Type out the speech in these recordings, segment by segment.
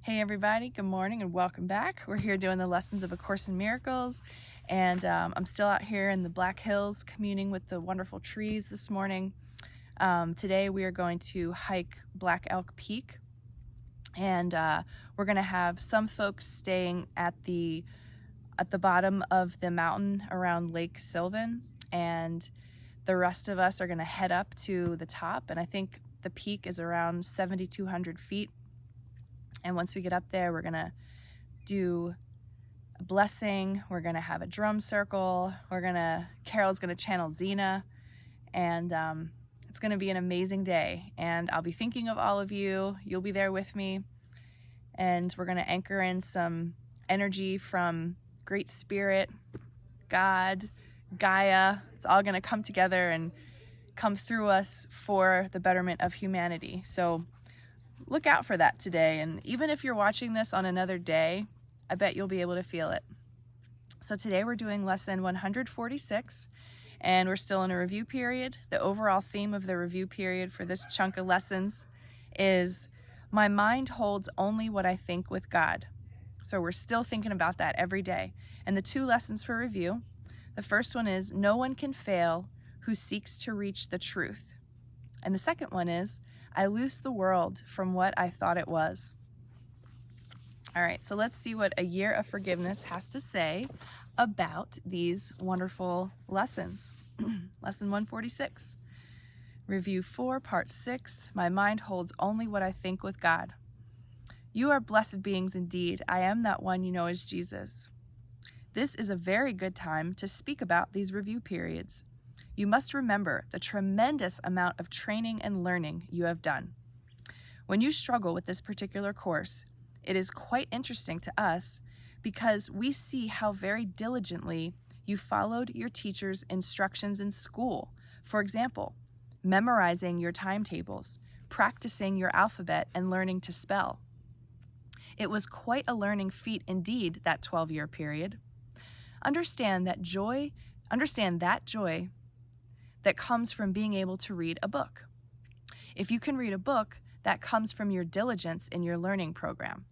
Hey everybody, good morning and welcome back. We're here doing the lessons of A Course in Miracles, and I'm still out here in the Black Hills communing with the wonderful trees this morning. Today we are going to hike Black Elk Peak, and we're going to have some folks staying at the bottom of the mountain around Lake Sylvan, and the rest of us are going to head up to the top, and I think the peak is around 7,200 feet. And once we get up there, we're gonna do a blessing, we're gonna have a drum circle, Carol's gonna channel Xena, and it's gonna be an amazing day. And I'll be thinking of all of you, you'll be there with me, and we're gonna anchor in some energy from Great Spirit, God, Gaia. It's all gonna come together and come through us for the betterment of humanity. So look out for that today, and even if you're watching this on another day, I bet you'll be able to feel it. So today we're doing lesson 146, and we're still in a review period. The overall theme of the review period for this chunk of lessons is my mind holds only what I think with God. So we're still thinking about that every day. And the two lessons for review, the first one is no one can fail who seeks to reach the truth. And the second one is I loose the world from what I thought it was. All right, so let's see what a year of forgiveness has to say about these wonderful lessons. Lesson 146, Review 4, Part 6, My mind holds only what I think with God. You are blessed beings indeed. I am that one you know as Jesus. This is a very good time to speak about these review periods. You must remember the tremendous amount of training and learning you have done. When you struggle with this particular course, it is quite interesting to us because we see how very diligently you followed your teacher's instructions in school. For example, memorizing your timetables, practicing your alphabet, and learning to spell. It was quite a learning feat indeed, that 12-year period. Understand that joy that comes from being able to read a book. If you can read a book, that comes from your diligence in your learning program.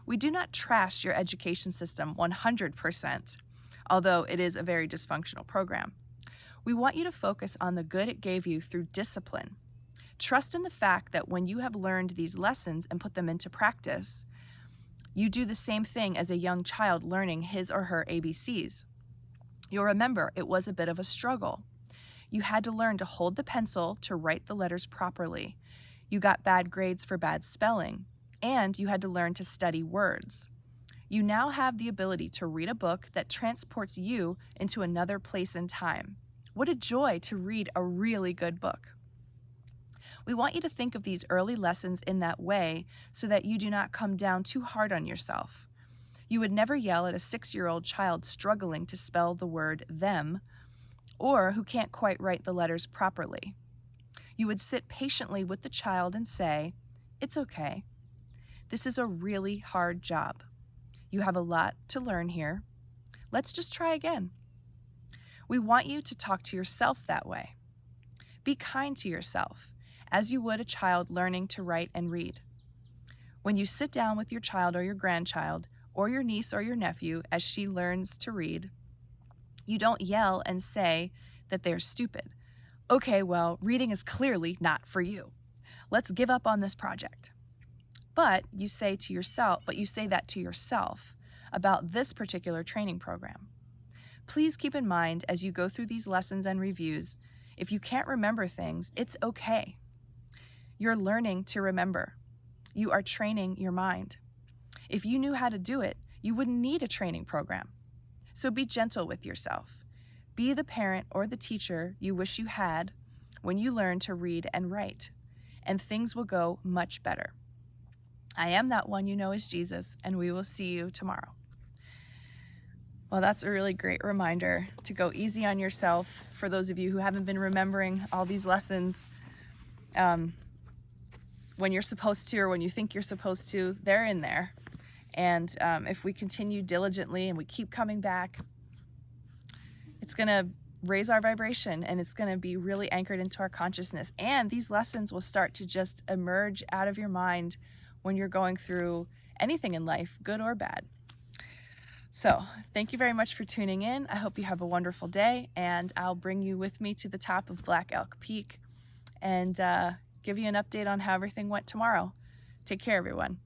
We do not trash your education system 100%, although it is a very dysfunctional program. We want you to focus on the good it gave you through discipline. Trust in the fact that when you have learned these lessons and put them into practice, you do the same thing as a young child learning his or her ABCs. You'll remember it was a bit of a struggle. You had to learn to hold the pencil to write the letters properly. You got bad grades for bad spelling, and you had to learn to study words. You now have the ability to read a book that transports you into another place and time. What a joy to read a really good book. We want you to think of these early lessons in that way so that you do not come down too hard on yourself. You would never yell at a 6-year-old child struggling to spell the word them, or who can't quite write the letters properly. You would sit patiently with the child and say, "It's okay. This is a really hard job. You have a lot to learn here. Let's just try again." We want you to talk to yourself that way. Be kind to yourself, as you would a child learning to write and read. When you sit down with your child or your grandchild, or your niece or your nephew as she learns to read, you don't yell and say that they're stupid. Okay, well, reading is clearly not for you. Let's give up on this project. But you say that to yourself about this particular training program. Please keep in mind as you go through these lessons and reviews, if you can't remember things, it's okay. You're learning to remember. You are training your mind. If you knew how to do it, you wouldn't need a training program. So be gentle with yourself. Be the parent or the teacher you wish you had when you learn to read and write, and things will go much better. I am that one you know as Jesus, and we will see you tomorrow. Well, that's a really great reminder to go easy on yourself. For those of you who haven't been remembering all these lessons, when you're supposed to or when you think you're supposed to, they're in there. And if we continue diligently and we keep coming back, it's going to raise our vibration, and it's going to be really anchored into our consciousness. And these lessons will start to just emerge out of your mind when you're going through anything in life, good or bad. So thank you very much for tuning in. I hope you have a wonderful day, and I'll bring you with me to the top of Black Elk Peak and give you an update on how everything went tomorrow. Take care, everyone.